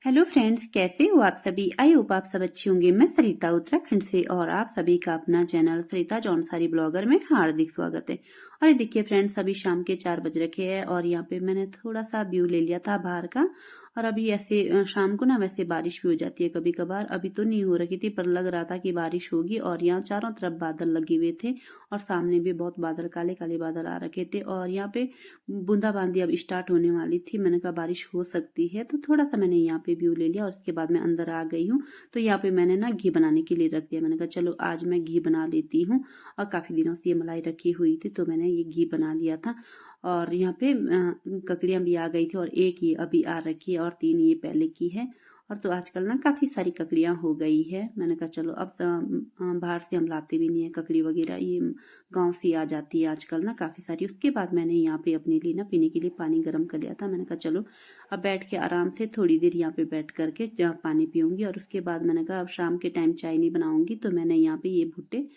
Hello friends, कैसे हो आप सभी। आई होप आप सब अच्छे होंगे। मैं सरिता उत्तराखंड से और आप सभी का अपना चैनल सरिता जौनसारी ब्लॉगर में हार्दिक स्वागत है। और ये देखिए फ्रेंड्स, अभी शाम के 4 बज रखे हैं और यहाँ पे मैंने थोड़ा सा व्यू ले लिया था बाहर का। और अभी ऐसे शाम को ना वैसे बारिश भी हो जाती है कभी कभार। अभी तो नहीं हो रही थी पर लग रहा था कि बारिश होगी। और यहाँ चारों तरफ बादल लगे हुए थे और सामने भी बहुत बादल, काले काले बादल आ रखे थे। और यहाँ पे बूंदाबांदी अब स्टार्ट होने वाली थी। मैंने कहा बारिश हो सकती है, तो थोड़ा सा मैंने यहाँ पे व्यू ले लिया और उसके बाद मैं अंदर आ गई हूँ। तो यहाँ पे मैंने ना घी बनाने के लिए रख दिया। मैंने कहा चलो आज मैं घी बना लेती हूँ। और काफी दिनों से ये मलाई रखी हुई थी तो मैंने ये घी बना लिया था। और यहाँ पे ककड़ियाँ भी आ गई थी और एक ये अभी आ रखी है और 3 ये पहले की है। और तो आजकल ना काफ़ी सारी ककड़ियाँ हो गई है। मैंने कहा चलो अब बाहर से हम लाते भी नहीं है ककड़ी वगैरह, ये गांव से आ जाती है आजकल ना काफ़ी सारी। उसके बाद मैंने यहाँ पे अपने लिए ना पीने के लिए पानी गर्म कर लिया था। मैंने कहा चलो अब बैठ के आराम से थोड़ी देर यहाँ पे बैठ करके पानी पीऊँगी। और उसके बाद मैंने कहा अब शाम के टाइम चाय नहीं बनाऊँगी, तो मैंने यहाँ पे ये भुट्टे,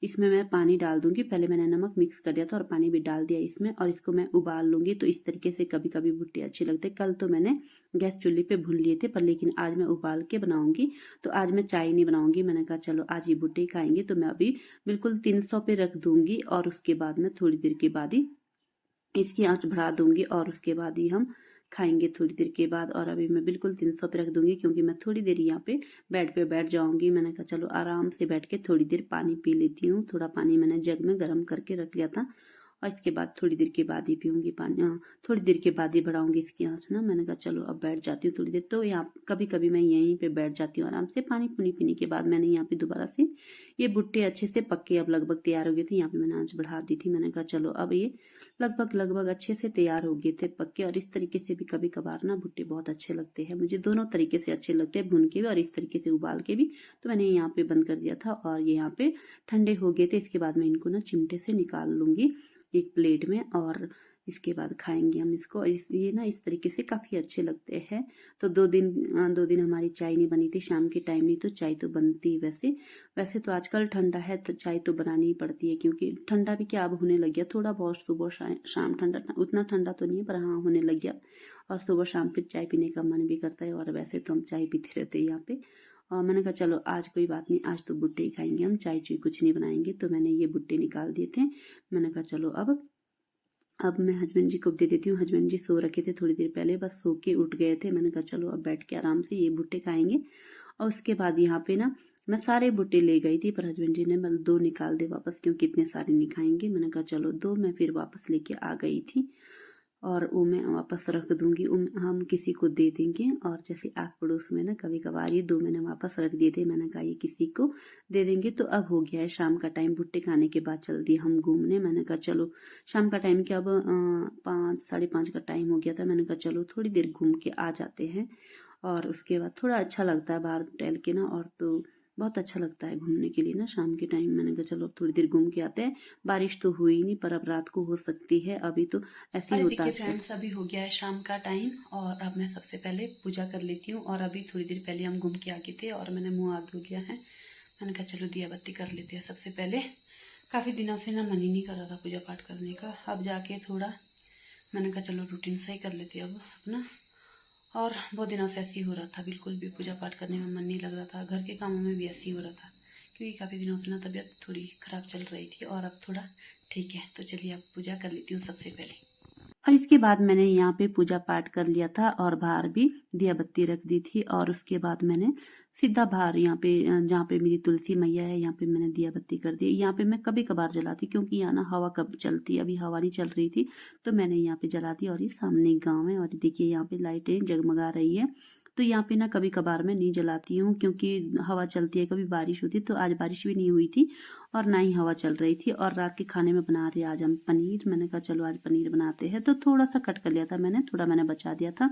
इसमें मैं पानी डाल दूंगी। पहले मैंने नमक मिक्स कर दिया था और पानी भी डाल दिया इसमें, और इसको मैं उबाल लूंगी। तो इस तरीके से कभी कभी भुट्टे अच्छे लगते। कल तो मैंने गैस चूल्हे पे भून लिए थे पर लेकिन आज मैं उबाल के बनाऊंगी। तो आज मैं चाय नहीं बनाऊंगी। मैंने कहा चलो आज ये भुट्टे खाएंगे, तो मैं अभी बिल्कुल 300 पे रख दूंगी और उसके बाद में थोड़ी देर के बाद ही इसकी आंच बढ़ा दूंगी और उसके बाद ही हम खाएंगे थोड़ी देर के बाद। और अभी मैं बिल्कुल 300 पे रख दूंगी क्योंकि मैं थोड़ी देर यहाँ पे बेड पे बैठ जाऊंगी। मैंने कहा चलो आराम से बैठ के थोड़ी देर पानी पी लेती हूँ। थोड़ा पानी मैंने जग में गर्म करके रख लिया था और इसके बाद थोड़ी देर के बाद ही पीऊंगी पानी। थोड़ी देर के बाद ही बढ़ाऊंगी इसकी आंच ना। मैंने कहा चलो अब बैठ जाती हूँ थोड़ी देर। तो यहाँ कभी कभी मैं यहीं पे बैठ जाती हूँ आराम से। पानी पुनी पीने के बाद मैंने यहाँ पे दोबारा से ये भुट्टे अच्छे से पक्के अब लगभग तैयार हो गए थे। यहाँ पे मैंने आंच बढ़ा दी थी। मैंने कहा चलो अब ये लगभग लगभग अच्छे से तैयार हो गए थे पक्के। और इस तरीके से भी कभी कभार ना भुट्टे बहुत अच्छे लगते हैं मुझे। दोनों तरीके से अच्छे लगते हैं, भून के भी और इस तरीके से उबाल के भी। तो मैंने यहाँ पे बंद कर दिया था और ये यहाँ पे ठंडे हो गए थे। इसके बाद मैं इनको ना चिमटे से निकाल लूंगी एक प्लेट में और इसके बाद खाएंगे हम इसको। ये ना इस तरीके से काफ़ी अच्छे लगते हैं। तो 2 दिन हमारी चाय नहीं बनी थी शाम के टाइम। नहीं तो चाय तो बनती वैसे वैसे तो आजकल ठंडा है तो चाय तो बनानी ही पड़ती है, क्योंकि ठंडा भी क्या अब होने लग गया थोड़ा बहुत। सुबह शाम ठंडा, उतना ठंडा तो नहीं है पर हाँ होने लग गया। और सुबह शाम फिर चाय पीने का मन भी करता है। और वैसे तो हम चाय पीते रहते हैं यहाँ पे। और मैंने कहा चलो आज कोई बात नहीं, आज तो भुट्टे ही खाएंगे हम, चाय चुई कुछ नहीं बनाएंगे। तो मैंने ये भुट्टे निकाल दिए थे। मैंने कहा चलो अब मैं हस्बैंड जी को दे देती हूँ। हस्बैंड जी सो रखे थे थोड़ी देर पहले, बस सो के उठ गए थे। मैंने कहा चलो अब बैठ के आराम से ये भुट्टे खाएंगे। और उसके बाद यहाँ पे ना मैं सारे भुट्टे ले गई थी पर हस्बैंड जी ने मतलब 2 निकाल दे वापस, क्योंकि इतने सारे नहीं खाएंगे। मैंने कहा चलो 2 मैं फिर वापस लेके आ गई थी। और वो मैं वापस रख दूंगी, हम किसी को दे देंगे। और जैसे आस पड़ोस में ना कभी कभार ये 2 मैंने वापस रख दिए थे। मैंने कहा ये किसी को दे देंगे। तो अब हो गया है शाम का टाइम, भुट्टे खाने के बाद चल दिए हम घूमने। मैंने कहा चलो शाम का टाइम क्या, अब 5 साढ़े 5 का टाइम हो गया था। मैंने कहा चलो थोड़ी देर घूम के आ जाते हैं। और उसके बाद थोड़ा अच्छा लगता है बाहर टहल के ना। और तो बहुत अच्छा लगता है घूमने के लिए ना शाम के टाइम। मैंने कहा चलो अब थोड़ी देर घूम के आते हैं। बारिश तो हुई नहीं पर अब रात को हो सकती है, अभी तो ऐसे ही होता है। फ्रेंड्स अभी हो गया है शाम का टाइम और अब मैं सबसे पहले पूजा कर लेती हूँ। और अभी थोड़ी देर पहले हम घूम के आ गए थे और मैंने मुँह हाथ धो लिया है। मैंने कहा चलो दिया बत्ती कर लेते हैं सबसे पहले। काफ़ी दिनों से ना मन ही नहीं कर रहा था पूजा पाठ करने का। अब जाके थोड़ा मैंने कहा चलो रूटीन सही कर लेते अब अपना। और बहुत दिनों से ऐसे ही हो रहा था, बिल्कुल भी पूजा पाठ करने में मन नहीं लग रहा था। घर के कामों में भी ऐसे ही हो रहा था क्योंकि काफ़ी दिनों से ना तबीयत थोड़ी ख़राब चल रही थी। और अब थोड़ा ठीक है। तो चलिए अब पूजा कर लेती हूँ सबसे पहले। और इसके बाद मैंने यहाँ पे पूजा पाठ कर लिया था और बाहर भी दिया बत्ती रख दी थी। और उसके बाद मैंने सीधा बाहर यहाँ पे जहाँ पे मेरी तुलसी मैया है यहाँ पे मैंने दिया बत्ती कर दी। यहाँ पे मैं कभी कभार जलाती क्योंकि यहाँ ना हवा कब चलती है, अभी हवा नहीं चल रही थी तो मैंने यहाँ पे जला दी। और ये सामने गाँव है और देखिए यहाँ पे लाइटें जगमगा रही है। तो यहाँ पे ना कभी कभार मैं नहीं जलाती हूँ क्योंकि हवा चलती है, कभी बारिश होती। तो आज बारिश भी नहीं हुई थी और ना ही हवा चल रही थी। और रात के खाने में बना रहे आज हम पनीर। मैंने कहा चलो आज पनीर बनाते हैं। तो थोड़ा सा कट कर लिया था मैंने, थोड़ा मैंने बचा दिया था,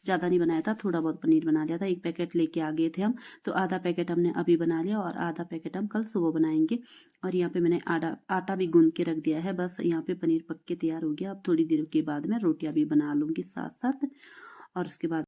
ज़्यादा नहीं बनाया था, थोड़ा बहुत पनीर बना लिया था। 1 पैकेट लेके आ गए थे हम, तो आधा पैकेट हमने अभी बना लिया और आधा पैकेट हम कल सुबह बनाएंगे। और यहाँ पे मैंने आटा भी गूंद के रख दिया है। बस यहाँ पे पनीर पक के तैयार हो गया। अब थोड़ी देर के बाद मैं रोटियाँ भी बना लूँगी साथ साथ। और उसके बाद